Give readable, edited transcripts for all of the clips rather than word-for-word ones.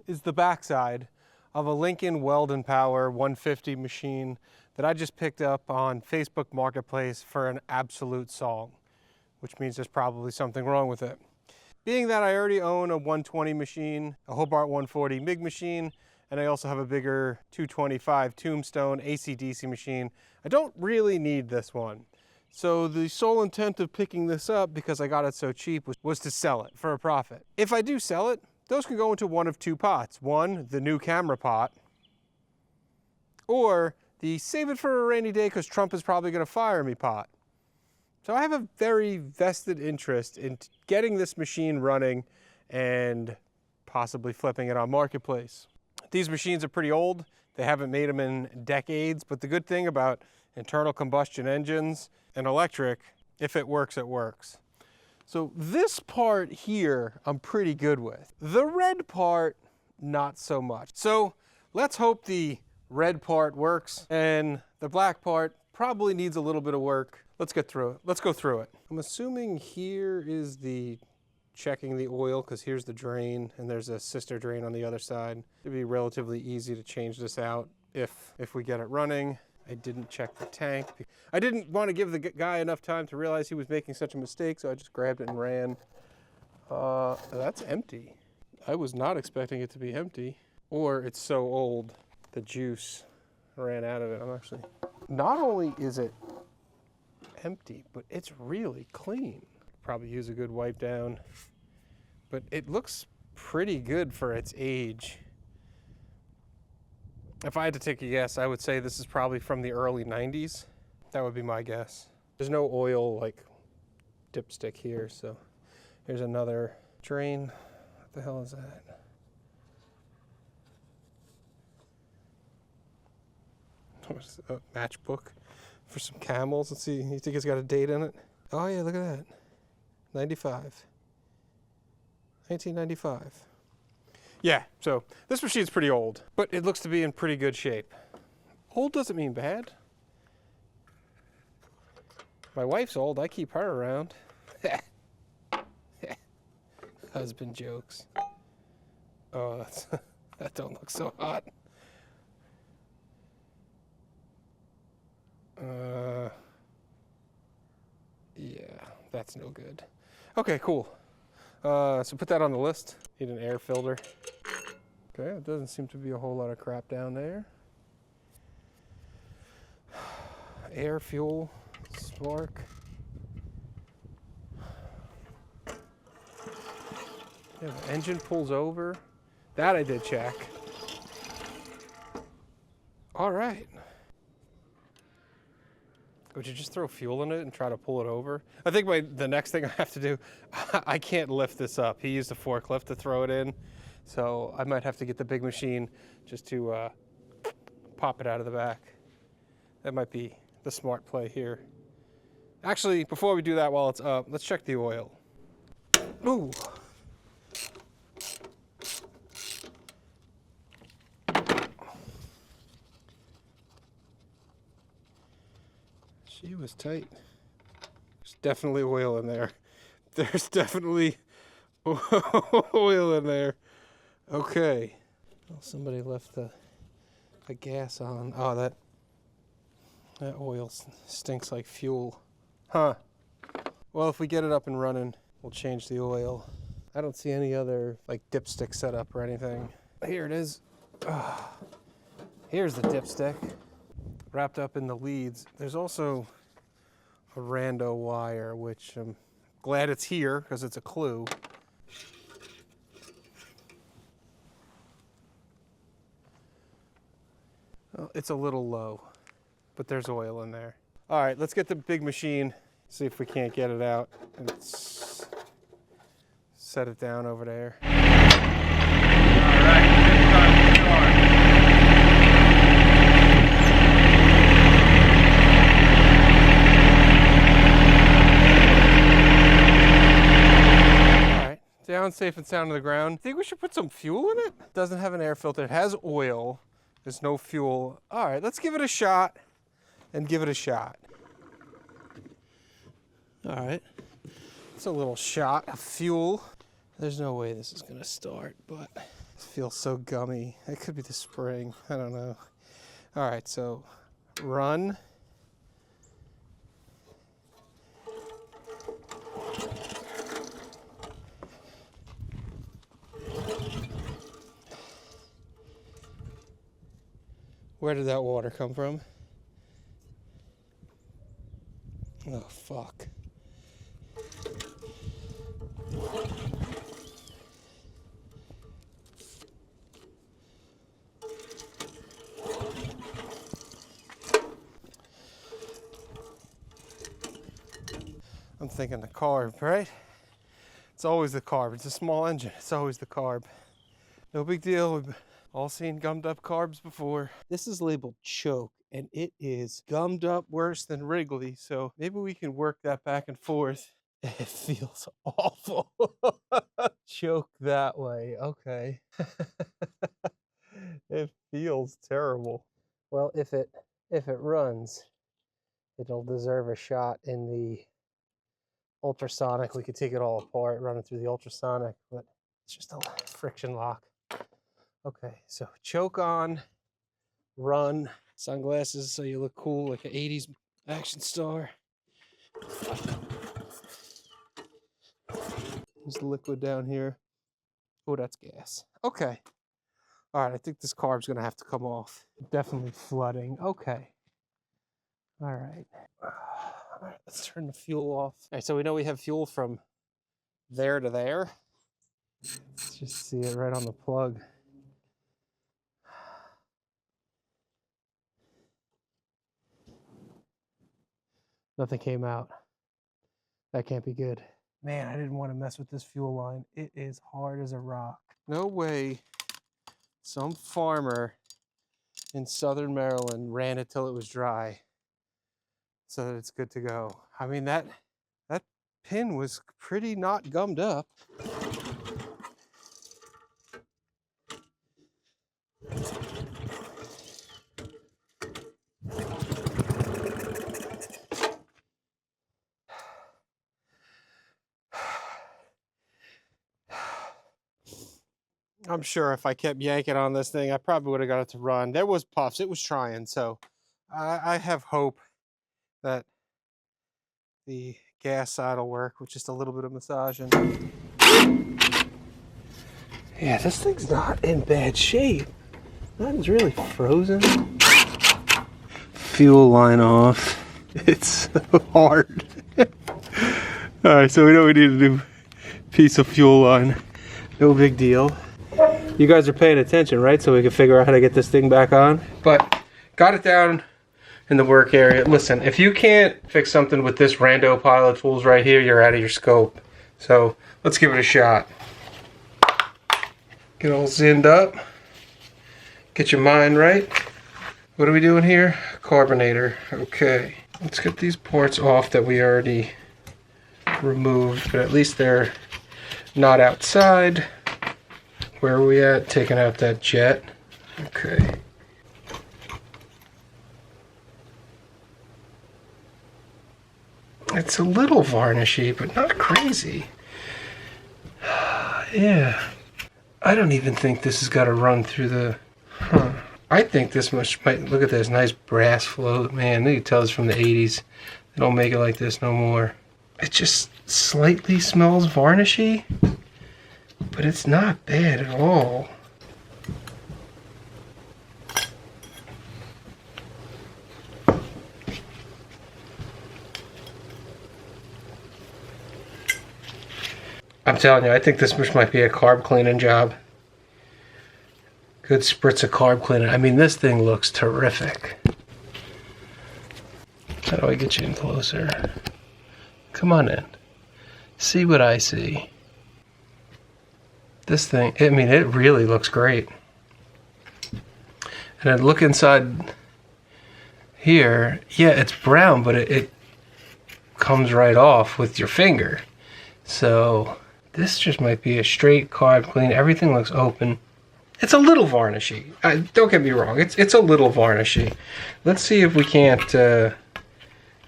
is the backside of a Lincoln Weldanpower 150 machine that I just picked up on Facebook Marketplace for an absolute song, which means there's probably something wrong with it. Being that I already own a 120 machine, a Hobart 140 MIG machine, and I also have a bigger 225 Tombstone AC/DC machine, I don't really need this one. So the sole intent of picking this up, because I got it so cheap, was to sell it for a profit. If I do sell it, those can go into one of two pots. One, the new camera pot, or the save it for a rainy day because Trump is probably going to fire me pot. So I have a very vested interest in getting this machine running and possibly flipping it on Marketplace. These machines are pretty old. They haven't made them in decades, but the good thing about internal combustion engines and electric, if it works, it works. So this part here, I'm pretty good with. The red part, not so much. So let's hope the red part works and the black part probably needs a little bit of work. Let's get through it. Let's go through it. I'm assuming here is the checking the oil, because here's the drain and there's a sister drain on the other side. It'd be relatively easy to change this out if we get it running. I didn't check the tank. I didn't want to give the guy enough time to realize he was making such a mistake, so I just grabbed it and ran. That's empty. I was not expecting it to be empty. Or it's so old, the juice ran out of it. I'm actually... Not only is it empty, but it's really clean. Probably use a good wipe down, but it looks pretty good for its age. If I had to take a guess, I would say this is probably from the early 90s. That would be my guess. There's no oil like dipstick here, so here's another drain. What the hell is that? A matchbook for some Camels. Let's see, you think it's got a date in it? Oh yeah, look at that. 1995. Yeah, so this machine's pretty old, but it looks to be in pretty good shape. Old doesn't mean bad. My wife's old, I keep her around. Husband jokes. Oh, that don't look so hot. Yeah, that's no good. Okay, cool. So put that on the list. Need an air filter. Okay, it doesn't seem to be a whole lot of crap down there. Air, fuel, spark. Yeah, the engine pulls over. That I did check. All right. Would you just throw fuel in it and try to pull it over? I think the next thing I have to do, I can't lift this up. He used a forklift to throw it in, so I might have to get the big machine just to pop it out of the back. That might be the smart play here. Actually, before we do that while it's up, let's check the oil. Ooh. She was tight. There's definitely oil in there. There's definitely oil in there. Okay. Well, somebody left the gas on. Oh, that oil stinks like fuel. Huh. Well, if we get it up and running, we'll change the oil. I don't see any other like dipstick setup or anything. Here it is. Here's the dipstick. Wrapped up in the leads. There's also a rando wire, which I'm glad it's here because it's a clue. Well, it's a little low, but there's oil in there. All right, let's get the big machine, see if we can't get it out and set it down over there. All right, time to start. Down safe and sound to the ground. Think we should put some fuel in it? It doesn't have an air filter. It has oil. There's no fuel. All right, let's give it a shot and give it a shot. All right, it's a little shot of fuel. There's no way this is gonna start, but It feels so gummy. It could be the spring. I don't know. All right, so run. Where did that water come from? Oh, fuck. I'm thinking the carb, right? It's always the carb. It's a small engine. It's always the carb. No big deal. We've all seen gummed up carbs before. This is labeled choke, and it is gummed up worse than Wrigley. So maybe we can work that back and forth. It feels awful. Choke that way. Okay. It feels terrible. Well, if it runs, it'll deserve a shot in the ultrasonic. We could take it all apart, run it through the ultrasonic, but it's just a friction lock. Okay, so choke on, run, sunglasses so you look cool like an 80s action star. There's liquid down here. Oh, that's gas. Okay. All right, I think this carb's gonna have to come off. Definitely flooding. Okay. All right. All right, let's turn the fuel off. All right, so we know we have fuel from there to there. Let's just see it right on the plug. Nothing came out. That can't be good. Man, I didn't want to mess with this fuel line. It is hard as a rock. No way some farmer in southern Maryland ran it till it was dry so that it's good to go. I mean, that pin was pretty not gummed up. I'm sure if I kept yanking on this thing, I probably would have got it to run. There was puffs. It was trying, so I have hope that the gas side will work with just a little bit of massaging. Yeah, this thing's not in bad shape. Nothing's really frozen. Fuel line off. It's so hard. All right, so we know we need a new piece of fuel line. No big deal. You guys are paying attention, right? So we can figure out how to get this thing back on. But got it down in the work area. Listen, if you can't fix something with this rando pile of tools right here, you're out of your scope. So let's give it a shot. Get all zinned up. Get your mind right. What are we doing here? Carburetor. Okay. Let's get these ports off that we already removed, but at least they're not outside. Where are we at? Taking out that jet. Okay. It's a little varnishy, but not crazy. Yeah. I don't even think this has got to run through the... I think this might... Look at this nice brass float. Man, you can tell it's from the 80s. They don't make it like this no more. It just slightly smells varnishy. But it's not bad at all. I'm telling you, I think this might be a carb cleaning job. Good spritz of carb cleaning. I mean, this thing looks terrific. How do I get you in closer? Come on in. See what I see. This thing, I mean, it really looks great. And then look inside here. Yeah, it's brown, but it comes right off with your finger. So this just might be a straight carb clean. Everything looks open. It's a little varnishy. Don't get me wrong. It's a little varnishy. Let's see if we can't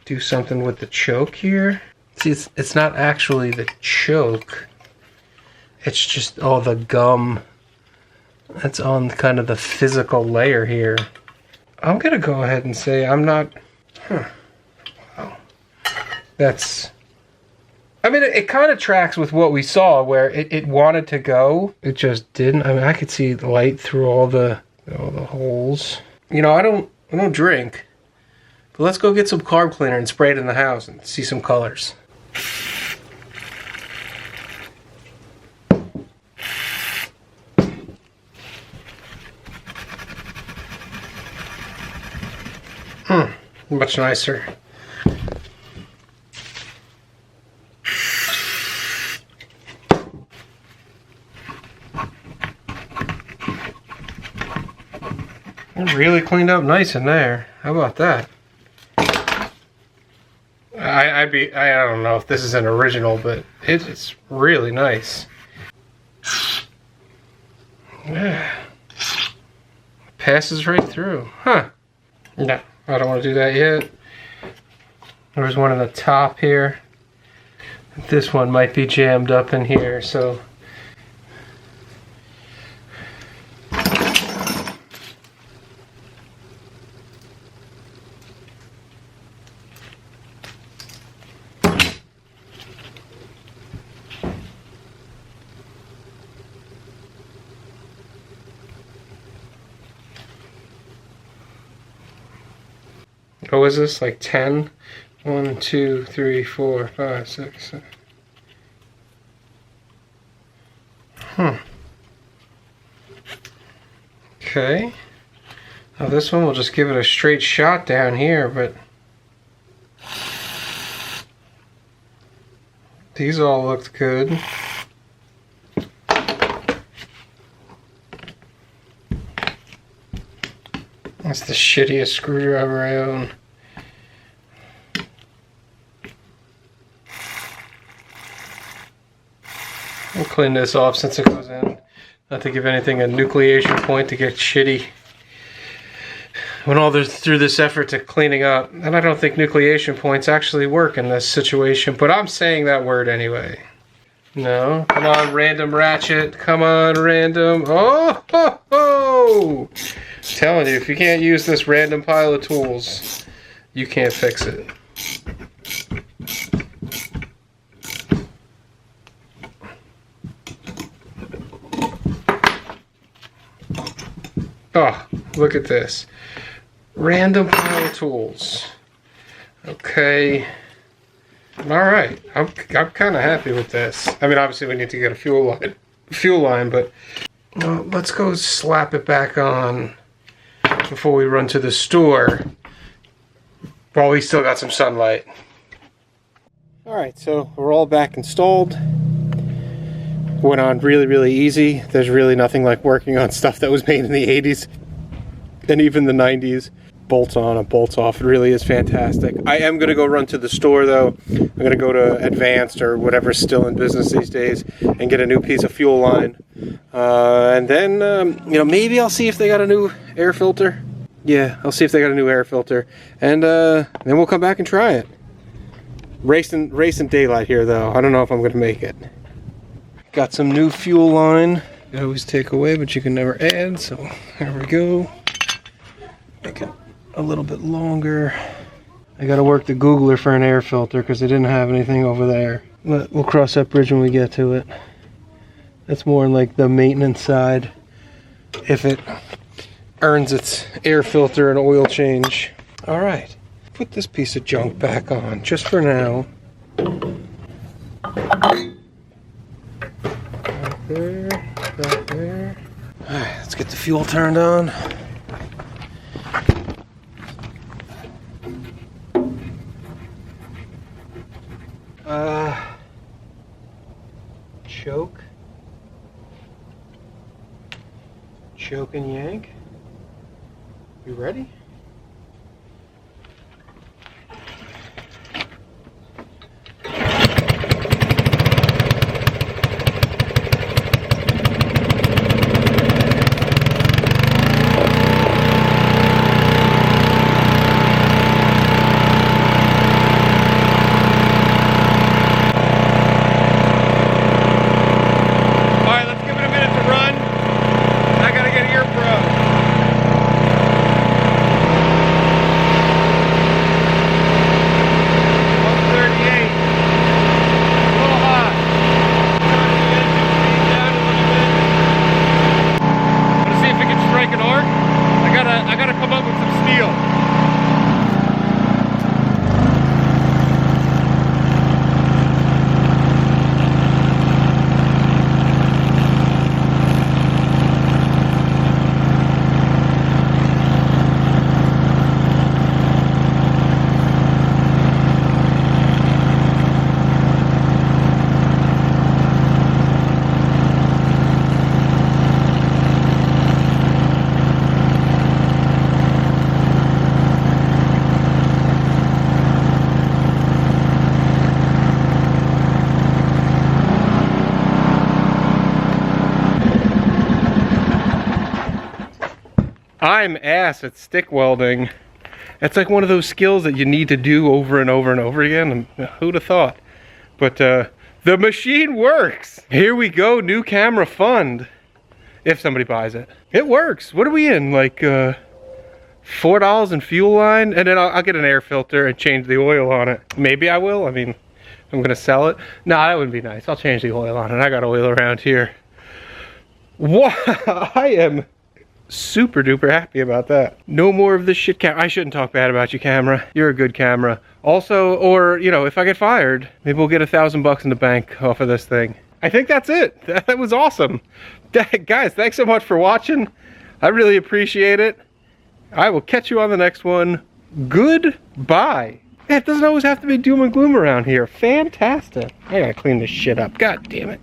do something with the choke here. See, it's not actually the choke. It's just all the gum That's on kind of the physical layer here. I'm gonna go ahead and say I'm not, wow. That's, I mean, it kind of tracks with what we saw where it wanted to go. It just didn't. I mean, I could see the light through all the holes. You know, I don't drink, but let's go get some carb cleaner and spray it in the house and see some colors. Much nicer. It really cleaned up nice in there. How about that? I don't know if this is an original, but it's really nice. Yeah. Passes right through. Huh. No, I don't want to do that yet. There's one on the top here. This one might be jammed up in here, so. What was this, like 10? 1, 2, 3, 4, 5, 6, 7. Okay. Now this one, we'll just give it a straight shot down here, but these all looked good. That's the shittiest screwdriver I own. I'll clean this off since it goes in. Not to give anything a nucleation point to get shitty. When all through this effort to cleaning up, and I don't think nucleation points actually work in this situation, but I'm saying that word anyway. No, come on, random ratchet. Come on, random. Oh, ho, ho. I'm telling you, if you can't use this random pile of tools, you can't fix it. Oh, look at this. Random pile of tools. Okay. Alright. I'm kind of happy with this. I mean, obviously we need to get a fuel line, but let's go slap it back on before we run to the store while we still got some sunlight. Alright, so we're all back installed. Went on really easy. There's really nothing like working on stuff that was made in the 80s and even the 90s. Bolts on and bolts off. It really is fantastic. I am going to go run to the store though. I'm going to go to Advanced or whatever's still in business these days and get a new piece of fuel line. And then, you know, maybe I'll see if they got a new air filter. Yeah, I'll see if they got a new air filter. And then we'll come back and try it. Racing daylight here though. I don't know if I'm going to make it. Got some new fuel line. You always take away, but you can never add. So there we go. Make it a little bit longer. I gotta work the Googler for an air filter because they didn't have anything over there. But we'll cross that bridge when we get to it. That's more on like the maintenance side. If it earns its air filter and oil change. All right, put this piece of junk back on just for now. There, back there. All right, let's get the fuel turned on. Choke and yank. You ready? I I'm ass at stick welding. It's like one of those skills that you need to do over and over and over again. Who'd have thought? But the machine works. Here we go, new camera fund. If somebody buys it. It works. What are we in? Like $4 in fuel line? And then I'll get an air filter and change the oil on it. Maybe I will. I mean, I'm gonna sell it. No, that wouldn't be nice. I'll change the oil on it. I got oil around here. What? I am super duper happy about that. No more of this shit camera. I shouldn't talk bad about you, camera. You're a good camera. Also, or, you know, if I get fired, maybe we'll get $1,000 in the bank off of this thing. I think that's it. That was awesome. Guys, thanks so much for watching. I really appreciate it. I will catch you on the next one. Goodbye. Man, it doesn't always have to be doom and gloom around here. Fantastic. I gotta clean this shit up. God damn it.